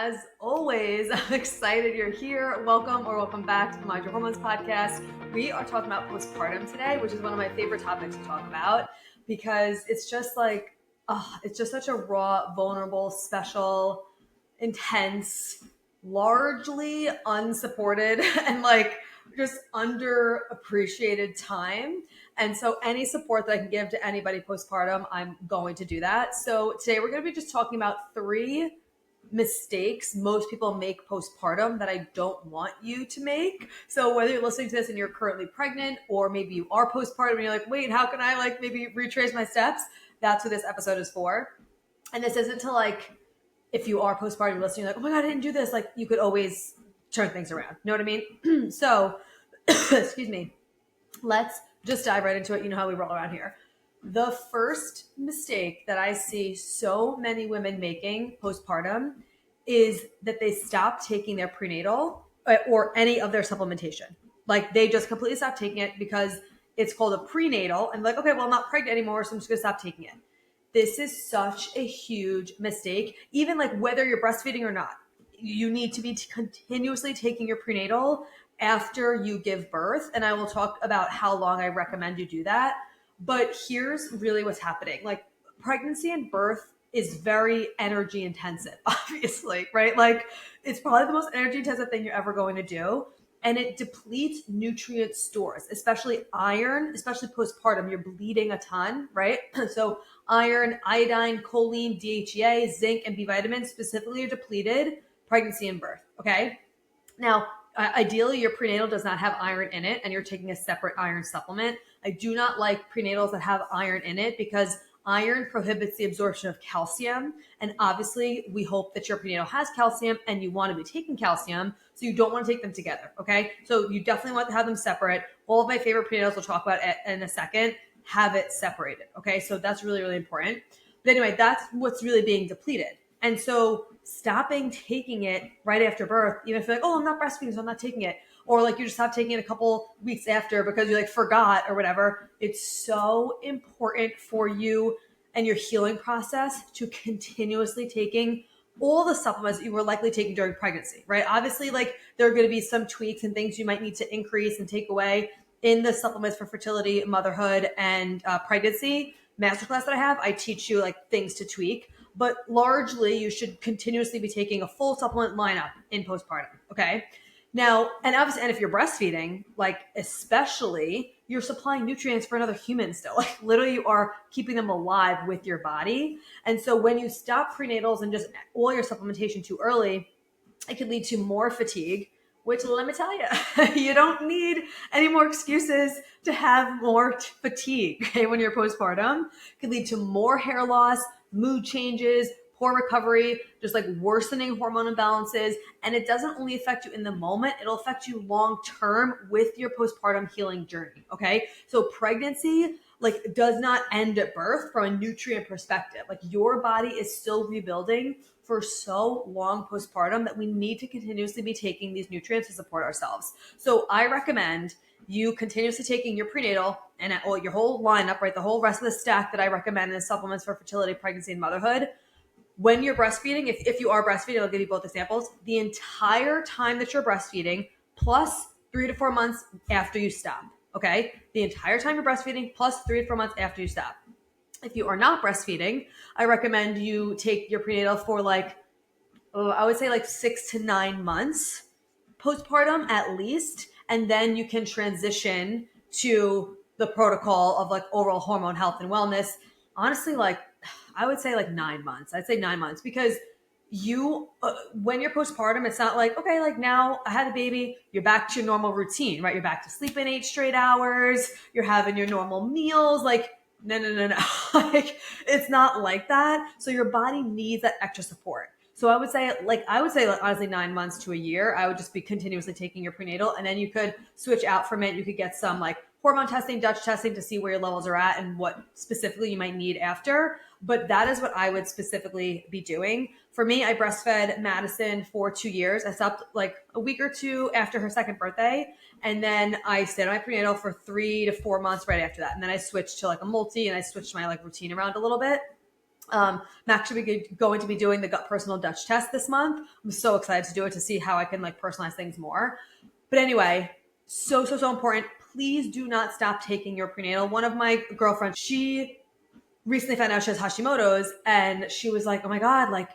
as always, I'm excited you're here. Welcome back to the Mind Your Hormones podcast. We are talking about postpartum today, which is one of my favorite topics to talk about because it's just like, it's just such a raw, vulnerable, special, intense, largely unsupported and like just underappreciated time. And so any support that I can give to anybody postpartum, I'm going to do that. So today we're going to be just talking about 3 mistakes most people make postpartum that I don't want you to make. So whether you're listening to this and you're currently pregnant, or maybe you are postpartum and you're like, wait, how can I like maybe retrace my steps? That's what this episode is for. And this isn't to like, if you are postpartum listening, like, oh my God, I didn't do this. Like you could always turn things around. You know what I mean? So, excuse me. Let's just dive right into it. You know how we roll around here. The first mistake that I see so many women making postpartum is that they stop taking their prenatal or any of their supplementation. Like they just completely stop taking it because it's called a prenatal and like, okay, well, I'm not pregnant anymore, so I'm just going to stop taking it. This is such a huge mistake. Even like whether you're breastfeeding or not, you need to be continuously taking your prenatal after you give birth. And I will talk about how long I recommend you do that. But here's really what's happening. Like pregnancy and birth is very energy intensive, obviously, right? Like it's probably the most energy intensive thing you're ever going to do. And it depletes nutrient stores, especially iron, especially postpartum. You're bleeding a ton, right? So iron, iodine, choline, DHEA, zinc, and B vitamins specifically are depleted pregnancy and birth, okay? Now, ideally, your prenatal does not have iron in it and you're taking a separate iron supplement. I do not like prenatals that have iron in it because iron prohibits the absorption of calcium. And obviously, we hope that your prenatal has calcium and you want to be taking calcium. So you don't want to take them together, okay? So you definitely want to have them separate. All of my favorite prenatals we'll talk about in a second have it separated, okay? So that's really, really important. But anyway, that's what's really being depleted. And so stopping taking it right after birth, even if you're like, oh, I'm not breastfeeding, so I'm not taking it. Or like you just stop taking it a couple weeks after because you like forgot or whatever. It's so important for you and your healing process to continuously taking all the supplements that you were likely taking during pregnancy, right? Obviously, like there are going to be some tweaks and things you might need to increase and take away in the supplements for fertility, motherhood, and pregnancy masterclass that I have. I teach you like things to tweak. But largely, you should continuously be taking a full supplement lineup in postpartum, okay? Now, and obviously, and if you're breastfeeding, like especially, you're supplying nutrients for another human still. Like literally, you are keeping them alive with your body. And so when you stop prenatals and just all your supplementation too early, it could lead to more fatigue, which let me tell you, you don't need any more excuses to have more fatigue, okay, when you're postpartum. It could lead to more hair loss, mood changes, poor recovery, just like worsening hormone imbalances. And it doesn't only affect you in the moment, it'll affect you long-term with your postpartum healing journey, okay? So pregnancy like does not end at birth from a nutrient perspective. Like your body is still rebuilding for so long postpartum that we need to continuously be taking these nutrients to support ourselves. So I recommend you continuously taking your prenatal and your whole lineup, right? The whole rest of the stack that I recommend in supplements for fertility, pregnancy, and motherhood. When you're breastfeeding, if you are breastfeeding, I'll give you both examples. The entire time that you're breastfeeding, plus 3 to 4 months after you stop, okay? The entire time you're breastfeeding, plus 3 to 4 months after you stop. If you are not breastfeeding, I recommend you take your prenatal for like, I would say like 6 to 9 months postpartum at least. And then you can transition to the protocol of like oral hormone health and wellness. Honestly, like I would say like 9 months. I'd say 9 months because you, when you're postpartum, it's not like, okay, like now I had a baby, you're back to your normal routine, right? You're back to sleeping 8 straight hours. You're having your normal meals. Like, no. Like it's not like that. So your body needs that extra support. So I would say honestly 9 months to a year. I would just be continuously taking your prenatal, and then you could switch out from it. You could get some like hormone testing, Dutch testing to see where your levels are at and what specifically you might need after. But that is what I would specifically be doing. For me, I breastfed Madison for 2 years. I stopped like a week or two after her second birthday. And then I stayed on my prenatal for 3 to 4 months right after that. And then I switched to like a multi and I switched my like routine around a little bit. I'm actually going to be doing the gut personal Dutch test this month. I'm so excited to do it to see how I can like personalize things more. But anyway, so important. Please do not stop taking your prenatal. One of my girlfriends, she recently found out she has Hashimoto's, and she was like, oh my God, like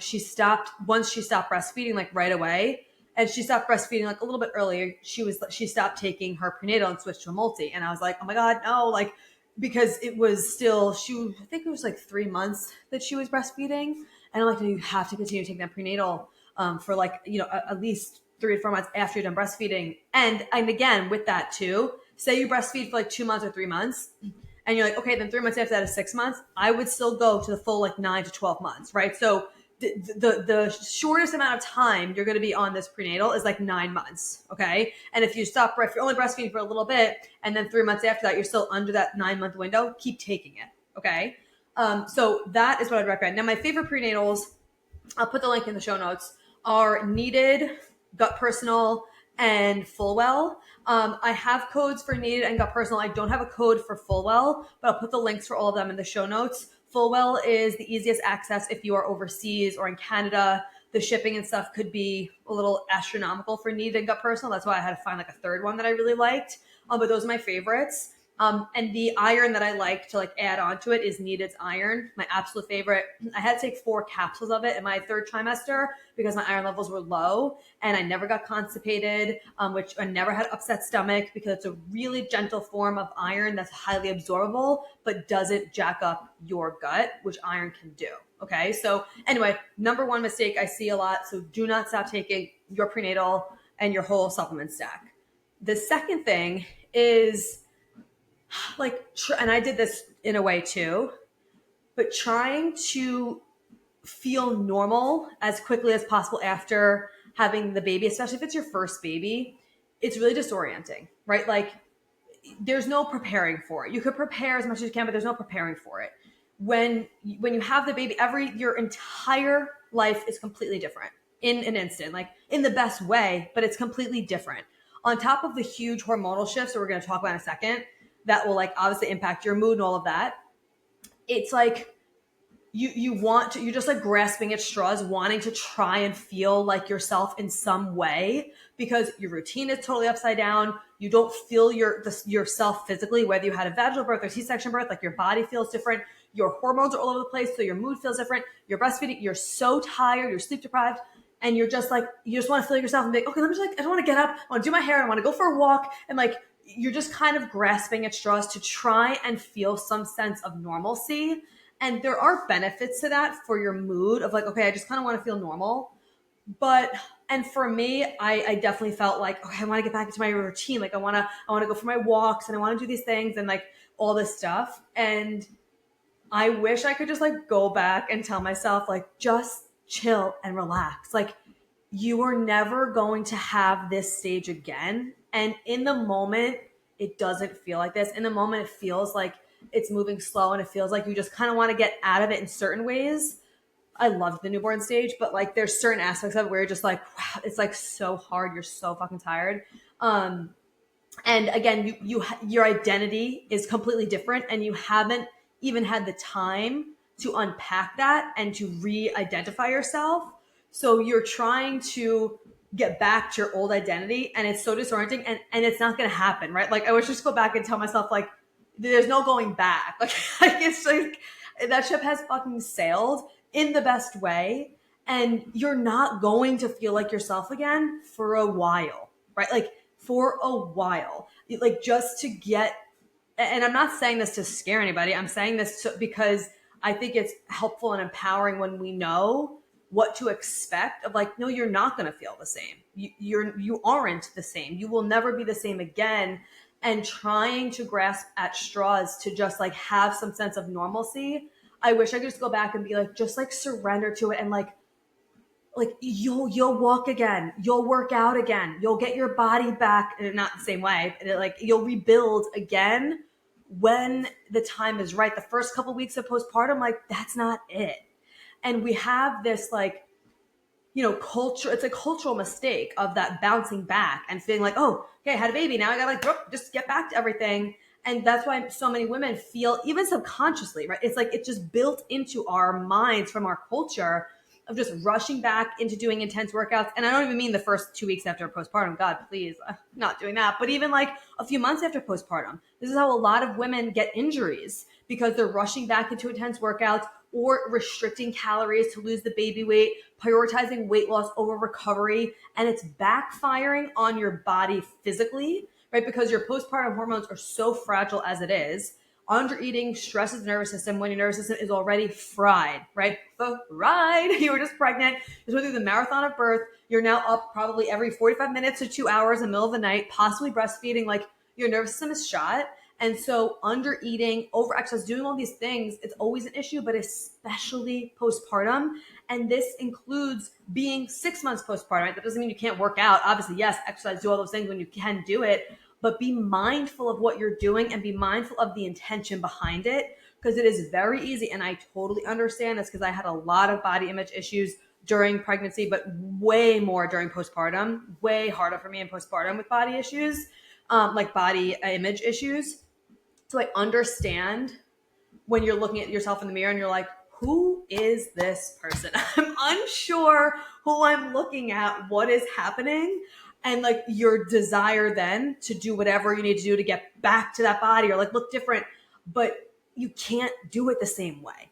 once she stopped breastfeeding like right away, and she stopped breastfeeding like a little bit earlier, she stopped taking her prenatal and switched to a multi. And I was like, oh my God, no, like, because it was still, I think it was like 3 months that she was breastfeeding. And I'm like, no, you have to continue taking that prenatal for like, at least 3 to 4 months after you're done breastfeeding. And again, with that too, say you breastfeed for like 2 months or 3 months, and you're like, okay, then 3 months after that is 6 months, I would still go to the full like 9 to 12 months, right? So the shortest amount of time you're going to be on this prenatal is like 9 months, okay? And if you're only breastfeeding for a little bit, and then 3 months after that, you're still under that 9 month window, keep taking it, okay? So that is what I'd recommend. Now, my favorite prenatals, I'll put the link in the show notes, are Needed, Gut Personal, and Fullwell. I have codes for Needed and Gut Personal. I don't have a code for Fullwell, but I'll put the links for all of them in the show notes. Fullwell is the easiest access if you are overseas or in Canada. The shipping and stuff could be a little astronomical for Needed and Gut Personal. That's why I had to find like a third one that I really liked. But those are my favorites. And the iron that I like to like add on to it is Needed's iron, my absolute favorite. I had to take 4 capsules of it in my third trimester because my iron levels were low, and I never got constipated, which I never had upset stomach, because it's a really gentle form of iron that's highly absorbable, but doesn't jack up your gut, which iron can do. Okay. So anyway, number one mistake I see a lot. So do not stop taking your prenatal and your whole supplement stack. The second thing is, like, and I did this in a way too, but trying to feel normal as quickly as possible after having the baby, especially if it's your first baby, it's really disorienting, right? Like, there's no preparing for it. You could prepare as much as you can, but there's no preparing for it. When you have the baby, your entire life is completely different in an instant, like in the best way, but it's completely different. On top of the huge hormonal shifts that we're going to talk about in a second, that will like obviously impact your mood and all of that. It's like you're just like grasping at straws, wanting to try and feel like yourself in some way, because your routine is totally upside down. You don't feel yourself physically, whether you had a vaginal birth or C-section birth. Like, your body feels different. Your hormones are all over the place, so your mood feels different. You're breastfeeding. You're so tired. You're sleep deprived. And you're just like, you just want to feel yourself and be like, okay, let me just like, I don't want to get up. I want to do my hair. I want to go for a walk. And like, you're just kind of grasping at straws to try and feel some sense of normalcy. And there are benefits to that for your mood of like, okay, I just kind of want to feel normal. And for me, I definitely felt like, okay, I want to get back into my routine. Like, I want to go for my walks, and I want to do these things and like all this stuff. And I wish I could just like go back and tell myself, like, just chill and relax. Like, you are never going to have this stage again. And in the moment, it doesn't feel like this. In the moment, it feels like it's moving slow, and it feels like you just kind of want to get out of it in certain ways. I loved the newborn stage, but like, there's certain aspects of it where you're just like, wow, it's like so hard. You're so fucking tired. And again, your identity is completely different, and you haven't even had the time to unpack that and to re-identify yourself. So you're trying to get back to your old identity, and it's so disorienting, and it's not going to happen, right? Like, I wish just go back and tell myself, like, there's no going back. Like it's like that ship has fucking sailed in the best way, and you're not going to feel like yourself again for a while, right? Like, for a while, like, just to get, and I'm not saying this to scare anybody. I'm saying this because I think it's helpful and empowering when we know what to expect of like, no, you're not going to feel the same. You aren't the same. You will never be the same again. And trying to grasp at straws to just like have some sense of normalcy. I wish I could just go back and be like, just like surrender to it, and like you'll walk again, you'll work out again, you'll get your body back, and not the same way, like you'll rebuild again when the time is right. The first couple weeks of postpartum, like, that's not it. And we have this like, culture, it's a cultural mistake of that bouncing back and feeling like, oh, okay, I had a baby, now I gotta like just get back to everything. And that's why so many women feel, even subconsciously, right? It's like it's just built into our minds from our culture of just rushing back into doing intense workouts. And I don't even mean the first 2 weeks after postpartum. God, please, not doing that. But even like a few months after postpartum, this is how a lot of women get injuries because they're rushing back into intense workouts or restricting calories to lose the baby weight, prioritizing weight loss over recovery. And it's backfiring on your body physically, right? Because your postpartum hormones are so fragile as it is. Undereating stresses the nervous system when your nervous system is already fried, right? Fried. You were just pregnant. You went through the marathon of birth. You're now up probably every 45 minutes to 2 hours in the middle of the night, possibly breastfeeding. Like your nervous system is shot. And so under eating, over exercise, doing all these things, it's always an issue, but especially postpartum. And this includes being 6 months postpartum, right? That doesn't mean you can't work out. Obviously, yes, exercise, do all those things when you can do it, but be mindful of what you're doing and be mindful of the intention behind it, because it is very easy. And I totally understand this because I had a lot of body image issues during pregnancy, but way more during postpartum, way harder for me in postpartum with body issues, like body image issues. So I understand when you're looking at yourself in the mirror and you're like, who is this person? I'm unsure who I'm looking at, what is happening. And like your desire then to do whatever you need to do to get back to that body or like look different, but you can't do it the same way.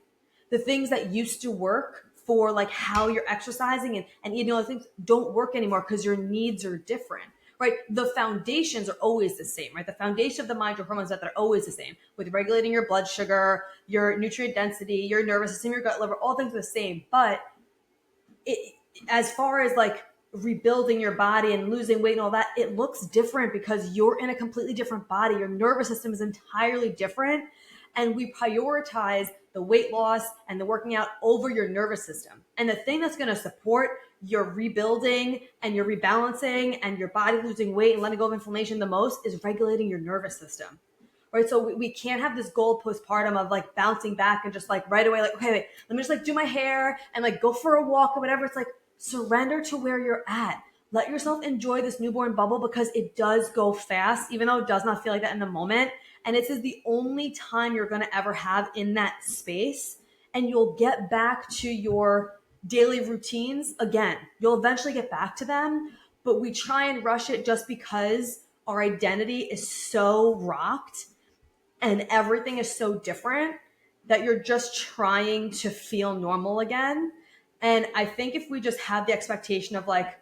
The things that used to work for like how you're exercising and eating all the things don't work anymore because your needs are different, right? The foundations are always the same, right? The foundation of the mind, your hormones, that they're always the same with regulating your blood sugar, your nutrient density, your nervous system, your gut, liver, all things are the same. But it, as far as like rebuilding your body and losing weight and all that, it looks different because you're in a completely different body. Your nervous system is entirely different. And we prioritize the weight loss and the working out over your nervous system. And the thing that's going to support your rebuilding and your rebalancing and your body losing weight and letting go of inflammation the most is regulating your nervous system. Right. So we can't have this goal postpartum of like bouncing back and just like right away, like, okay, wait, let me just like do my hair and like go for a walk or whatever. It's like surrender to where you're at. Let yourself enjoy this newborn bubble because it does go fast, even though it does not feel like that in the moment. And this is the only time you're going to ever have in that space. And you'll get back to your daily routines again. You'll eventually get back to them, but we try and rush it just because our identity is so rocked and everything is so different that you're just trying to feel normal again. And I think if we just have the expectation of like,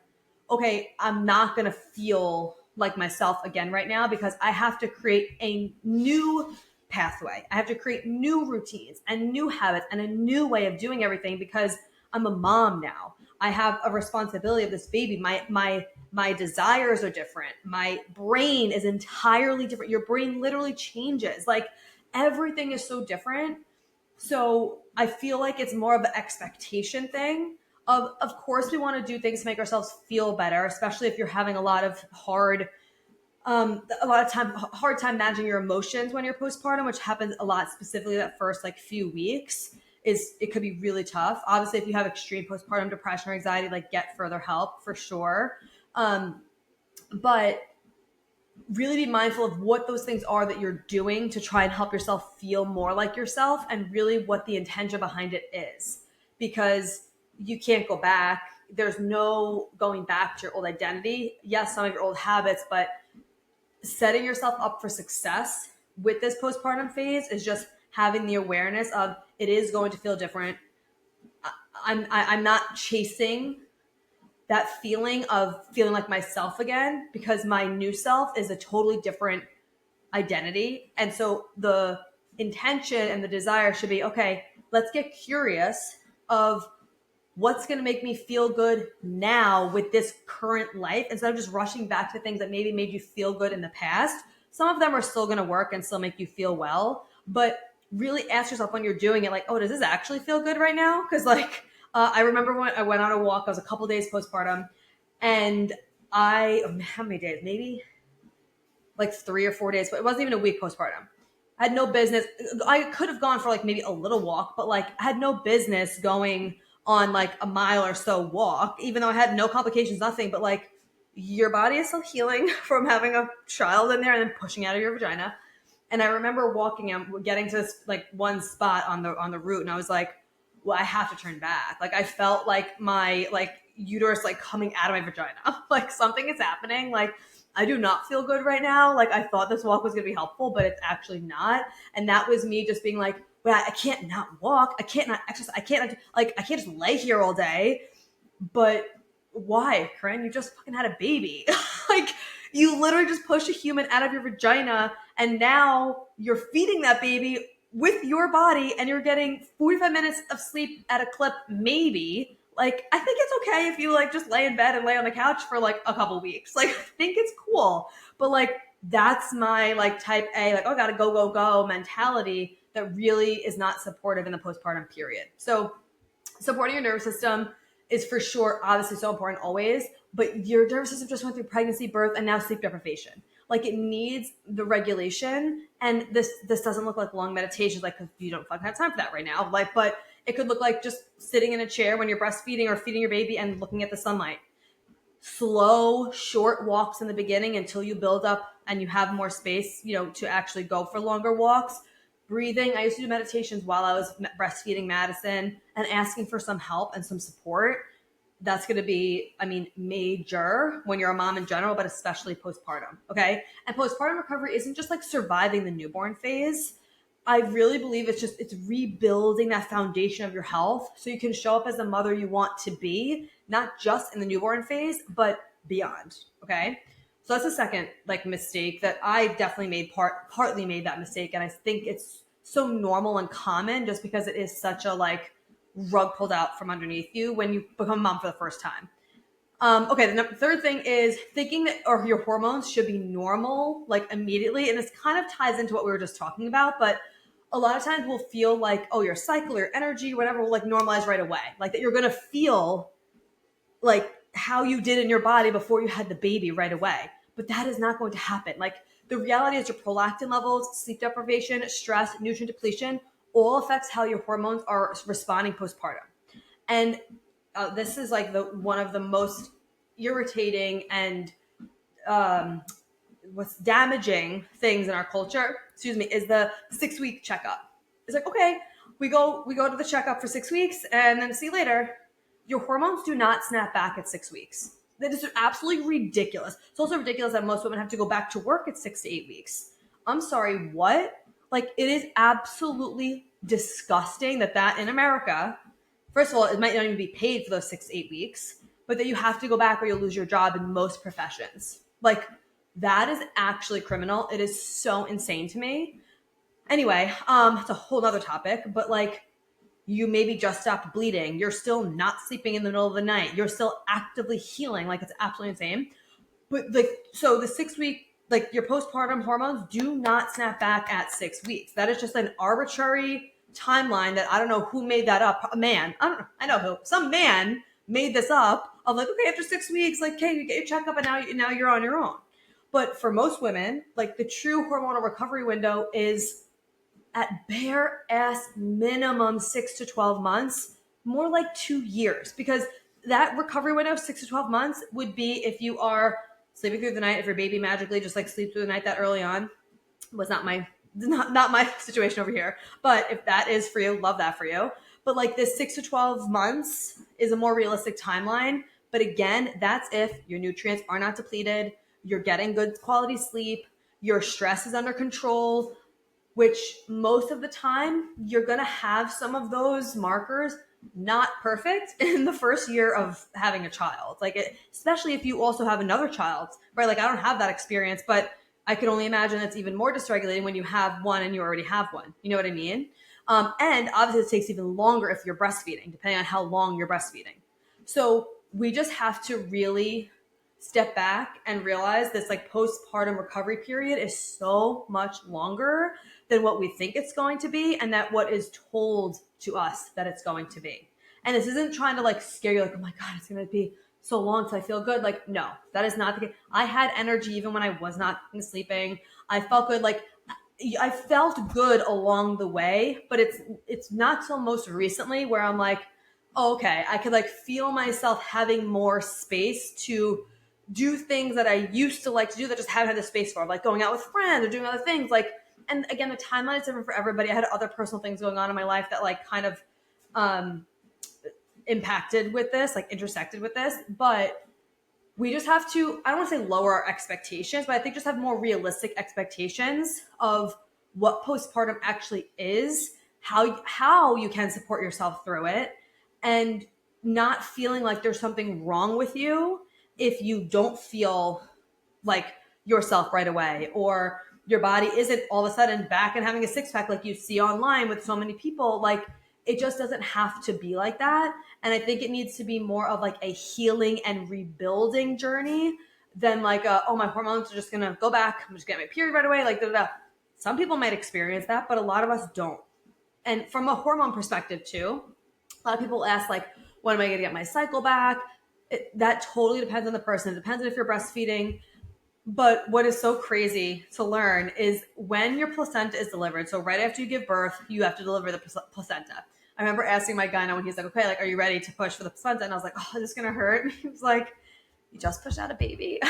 okay, I'm not going to feel like myself again right now because I have to create a new pathway. I have to create new routines and new habits and a new way of doing everything because I'm a mom now. I have a responsibility of this baby. My desires are different. My brain is entirely different. Your brain literally changes. Like everything is so different. So I feel like it's more of an expectation thing of course we want to do things to make ourselves feel better, especially if you're having a lot of hard time managing your emotions when you're postpartum, which happens a lot, specifically that first like few weeks it could be really tough. Obviously, if you have extreme postpartum depression or anxiety, like get further help for sure. But really be mindful of what those things are that you're doing to try and help yourself feel more like yourself and really what the intention behind it is, because you can't go back. There's no going back to your old identity. Yes, some of your old habits, but setting yourself up for success with this postpartum phase is just having the awareness of it is going to feel different. I'm not chasing that feeling of feeling like myself again because my new self is a totally different identity. And so the intention and the desire should be, okay, let's get curious of what's going to make me feel good now with this current life instead of just rushing back to things that maybe made you feel good in the past. Some of them are still going to work and still make you feel well, but really ask yourself when you're doing it, like, oh, does this actually feel good right now? Because like, I remember when I went on a walk, I was a couple days postpartum and how many days? Maybe like 3 or 4 days, but it wasn't even a week postpartum. I had no business. I could have gone for like maybe a little walk, but like I had no business going on like a mile or so walk, even though I had no complications, nothing. But like your body is still healing from having a child in there and then pushing out of your vagina. And I remember walking and getting to this like one spot on the route, and I was like, well, I have to turn back. Like I felt like my like uterus like coming out of my vagina. Like something is happening. Like I do not feel good right now. Like I thought this walk was gonna be helpful, but it's actually not. And that was me just being like, well, I can't not walk. I can't not exercise. I can't just lay here all day. But why, Corinne? You just fucking had a baby. Like you literally just pushed a human out of your vagina, and now you're feeding that baby with your body, and you're getting 45 minutes of sleep at a clip, maybe. Like, I think it's okay if you like just lay in bed and lay on the couch for like a couple weeks. Like, I think it's cool. But like, that's my like type A, like, oh, I gotta go, go, go mentality that really is not supportive in the postpartum period. So supporting your nervous system is for sure obviously so important always, but your nervous system just went through pregnancy, birth, and now sleep deprivation. Like it needs the regulation, and this doesn't look like long meditations, like because you don't fucking have time for that right now. Like, but it could look like just sitting in a chair when you're breastfeeding or feeding your baby and looking at the sunlight. Slow, short walks in the beginning until you build up and you have more space, to actually go for longer walks. Breathing. I used to do meditations while I was breastfeeding Madison and asking for some help and some support. That's going to be, major when you're a mom in general, but especially postpartum. Okay. And postpartum recovery isn't just like surviving the newborn phase. I really believe it's rebuilding that foundation of your health so you can show up as the mother you want to be, not just in the newborn phase, but beyond. Okay. So that's the second like mistake that I definitely partly made that mistake. And I think it's so normal and common just because it is such a like rug pulled out from underneath you when you become a mom for the first time. Okay, the third thing is thinking that or your hormones should be normal like immediately. And this kind of ties into what we were just talking about, but a lot of times we'll feel like, oh, your cycle, your energy, whatever will like normalize right away. Like that you're going to feel like how you did in your body before you had the baby right away. But that is not going to happen. Like the reality is your prolactin levels, sleep deprivation, stress, nutrient depletion, all affects how your hormones are responding postpartum. And this is like one of the most irritating and what's damaging things in our culture, is the 6-week checkup. It's like, okay, we go to the checkup for 6 weeks and then see you later. Your hormones do not snap back at 6 weeks. That is absolutely ridiculous. It's also ridiculous that most women have to go back to work at 6 to 8 weeks. I'm sorry, what? Like, it is absolutely disgusting that in America, first of all, it might not even be paid for those 6 to 8 weeks, but that you have to go back or you'll lose your job in most professions. Like, that is actually criminal. It is so insane to me. Anyway, it's a whole other topic, but like, you maybe just stopped bleeding. You're still not sleeping in the middle of the night. You're still actively healing. Like, it's absolutely insane. But like, so the 6 week, like your postpartum hormones do not snap back at 6 weeks. That is just an arbitrary timeline that I don't know who made that up. A man. I know who. Some man made this up of like, okay, after 6 weeks, like, okay, you get your checkup and now you're on your own. But for most women, like the true hormonal recovery window is at bare ass minimum 6 to 12 months, more like 2 years, because that recovery window, 6 to 12 months, would be if you are sleeping through the night, if your baby magically just like sleeps through the night that early on. Was not my situation over here. But if that is for you, love that for you. But like this 6 to 12 months is a more realistic timeline. But again, that's if your nutrients are not depleted, you're getting good quality sleep, your stress is under control, which most of the time you're going to have some of those markers not perfect in the first year of having a child. Like especially if you also have another child, right? Like I don't have that experience, but I can only imagine it's even more dysregulating when you have one and you already have one. You know what I mean? And obviously it takes even longer if you're breastfeeding, depending on how long you're breastfeeding. So we just have to really step back and realize this like postpartum recovery period is so much longer than what we think it's going to be, and that what is told to us that it's going to be. And this isn't trying to like scare you, like, oh my God, it's going to be so long till I feel good. Like, no, that is not the case. I had energy even when I was not sleeping. I felt good. Like I felt good along the way, but it's not till most recently where I'm like, oh, okay, I could like feel myself having more space to do things that I used to like to do that just haven't had the space for, like going out with friends or doing other things. Like and again, the timeline is different for everybody. I had other personal things going on in my life that like kind of impacted with this, like intersected with this, but we just have to, I don't want to say lower our expectations, but I think just have more realistic expectations of what postpartum actually is, how you can support yourself through it, and not feeling like there's something wrong with you if you don't feel like yourself right away, or your body isn't all of a sudden back and having a six pack like you see online with so many people. Like, it just doesn't have to be like that. And I think it needs to be more of like a healing and rebuilding journey than like, oh, my hormones are just going to go back. I'm just getting my period right away. Like, da, da, da. Some people might experience that, but a lot of us don't. And from a hormone perspective too, a lot of people ask like, when am I going to get my cycle back? That totally depends on the person. It depends on if you're breastfeeding. But what is so crazy to learn is when your placenta is delivered. So right after you give birth, you have to deliver the placenta. I remember asking my gyno when he's like, okay, like, are you ready to push for the placenta? And I was like, oh, is this going to hurt? And he was like, you just pushed out a baby.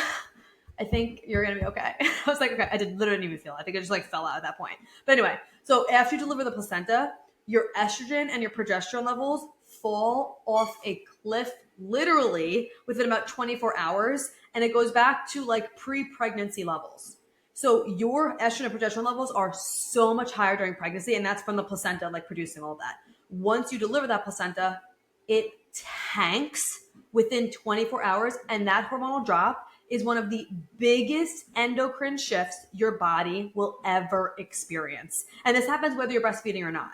I think you're going to be okay. I was like, okay. I literally didn't even feel it. I think I just like fell out at that point. But anyway, so after you deliver the placenta, your estrogen and your progesterone levels fall off a cliff literally within about 24 hours. And it goes back to like pre-pregnancy levels. So your estrogen and progesterone levels are so much higher during pregnancy. And that's from the placenta, like producing all of that. Once you deliver that placenta, it tanks within 24 hours. And that hormonal drop is one of the biggest endocrine shifts your body will ever experience. And this happens whether you're breastfeeding or not.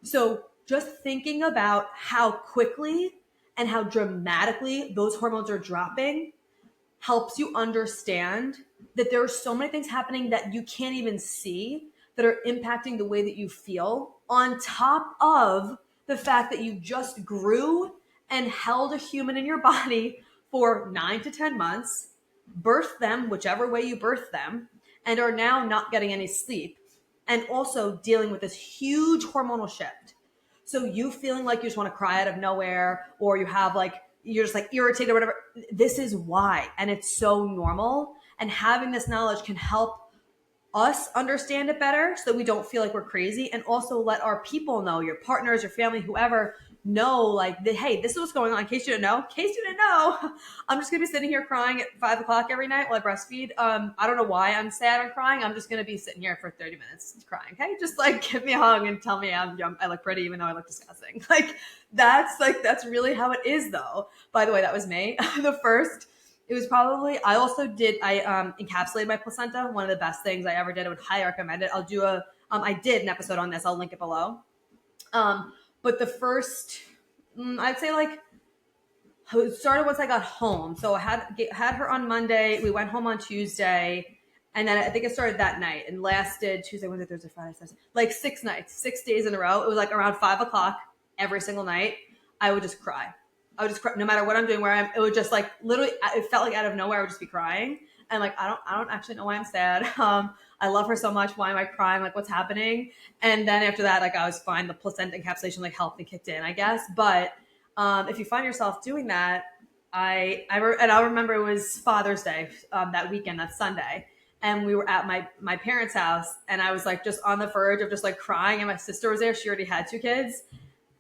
So just thinking about how quickly and how dramatically those hormones are dropping helps you understand that there are so many things happening that you can't even see that are impacting the way that you feel, on top of the fact that you just grew and held a human in your body for 9 to 10 months, birthed them whichever way you birthed them, and are now not getting any sleep, and also dealing with this huge hormonal shift. So you feeling like you just want to cry out of nowhere, or you have like, you're just like irritated or whatever. This is why. And it's so normal. And having this knowledge can help us understand it better so that we don't feel like we're crazy, and also let our people know, your partners, your family, whoever, know like, hey, this is what's going on. In case you didn't know, I'm just gonna be sitting here crying at 5 o'clock every night while I breastfeed. I don't know why I'm sad and crying. I'm just gonna be sitting here for 30 minutes crying. Okay, just like give me a hug and tell me I look pretty even though I look disgusting. That's really how it is though. By the way, that was me. It was probably, I encapsulated my placenta. One of the best things I ever did. I would highly recommend it. I did an episode on this. I'll link it below. But the first, I'd say like, it started once I got home. So I had her on Monday. We went home on Tuesday. And then I think it started that night and lasted Tuesday, Wednesday, Thursday, Friday, Saturday, like 6 nights, 6 days in a row. It was like around 5 o'clock every single night. I would just cry. I would just cry no matter what I'm doing, it would just like literally, it felt like out of nowhere, I would just be crying. And like, I don't actually know why I'm sad. I love her so much. Why am I crying? Like, what's happening? And then after that, like, I was fine. The placenta encapsulation like helped and kicked in, I guess. But if you find yourself doing that, I remember it was Father's Day that weekend, that Sunday. And we were at my parents' house, and I was like just on the verge of just like crying. And my sister was there. She already had 2 kids.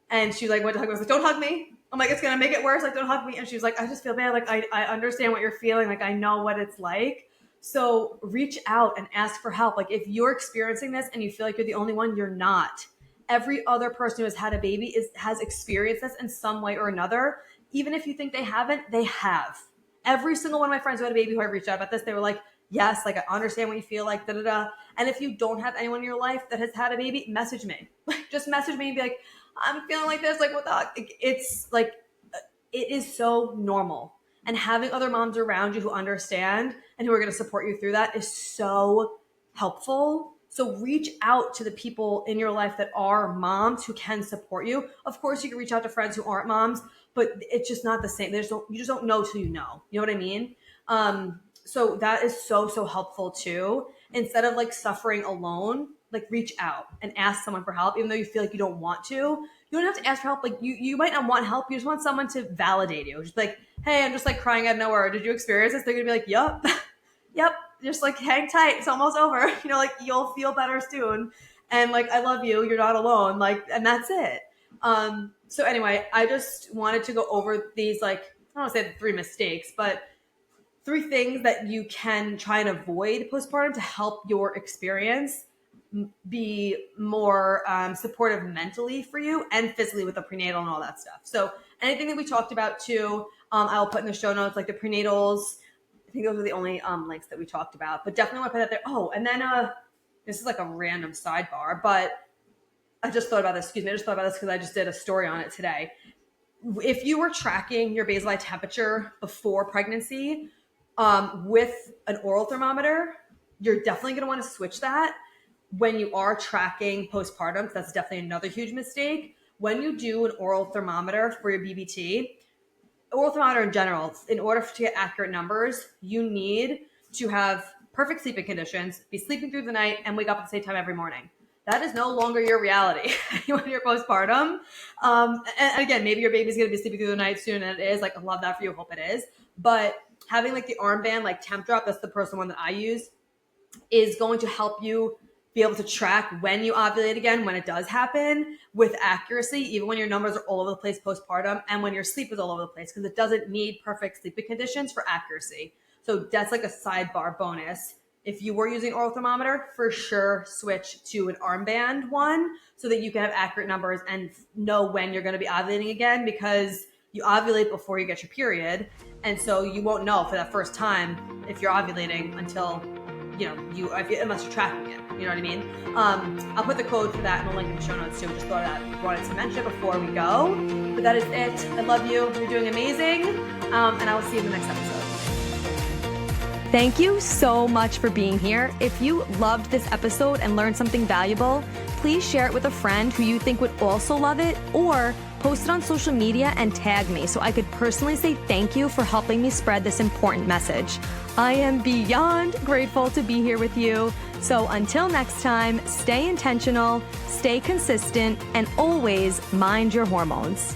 And she like went to hug me. I was like, don't hug me. I'm like, it's going to make it worse. Like, don't hug me. And she was like, I just feel bad. Like, I understand what you're feeling. Like, I know what it's like. So reach out and ask for help. Like, if you're experiencing this and you feel like you're the only one, you're not. Every other person who has had a baby has experienced this in some way or another. Even if you think they haven't, they have. Every single one of my friends who had a baby who I reached out about this, they were like, yes, like, I understand what you feel like, da da da. And if you don't have anyone in your life that has had a baby, message me. Just message me and be like, I'm feeling like this, like, what the heck? It's like, it is so normal. And having other moms around you who understand and who are going to support you through that is so helpful. So reach out to the people in your life that are moms who can support you. Of course, you can reach out to friends who aren't moms, but it's just not the same. You just don't know till you know. You know what I mean? So that is so, so helpful too. Instead of like suffering alone, like reach out and ask someone for help, even though you feel like you don't want to. You don't have to ask for help. Like you might not want help. You just want someone to validate you. Just like, hey, I'm just like crying out of nowhere. Did you experience this? They're going to be like, yep, yep. just like hang tight. It's almost over. Like you'll feel better soon. And like, I love you. You're not alone. Like, and that's it. So anyway, I just wanted to go over these, like, I don't want to say the 3 mistakes, but 3 things that you can try and avoid postpartum to help your experience be more supportive mentally for you and physically with the prenatal and all that stuff. So anything that we talked about too, I'll put in the show notes, like the prenatals. I think those are the only links that we talked about, but definitely want to put that there. Oh, and then this is like a random sidebar, but I just thought about this. Excuse me. I just thought about this because I just did a story on it today. If you were tracking your baseline temperature before pregnancy with an oral thermometer, you're definitely going to want to switch that when you are tracking postpartum, because that's definitely another huge mistake. When you do an oral thermometer for your BBT, oral thermometer in general, in order to get accurate numbers, you need to have perfect sleeping conditions, be sleeping through the night, and wake up at the same time every morning. That is no longer your reality when you're postpartum. And again, maybe your baby's going to be sleeping through the night soon, and it is. Like, I love that for you. Hope it is. But having like the armband, like Temp Drop, that's the personal one that I use, is going to help you be able to track when you ovulate again, when it does happen, with accuracy, even when your numbers are all over the place postpartum and when your sleep is all over the place, because it doesn't need perfect sleeping conditions for accuracy. So that's like a sidebar bonus. If you were using oral thermometer, for sure switch to an armband one so that you can have accurate numbers and know when you're going to be ovulating again, because you ovulate before you get your period. And so you won't know for that first time if you're ovulating until, unless you're tracking it. You know what I mean? I'll put the code for that in the link in the show notes too. Just thought that wanted to mention it before we go. But that is it. I love you. You're doing amazing. And I will see you in the next episode. Thank you so much for being here. If you loved this episode and learned something valuable, please share it with a friend who you think would also love it, or post it on social media and tag me so I could personally say thank you for helping me spread this important message. I am beyond grateful to be here with you. So until next time, stay intentional, stay consistent, and always mind your hormones.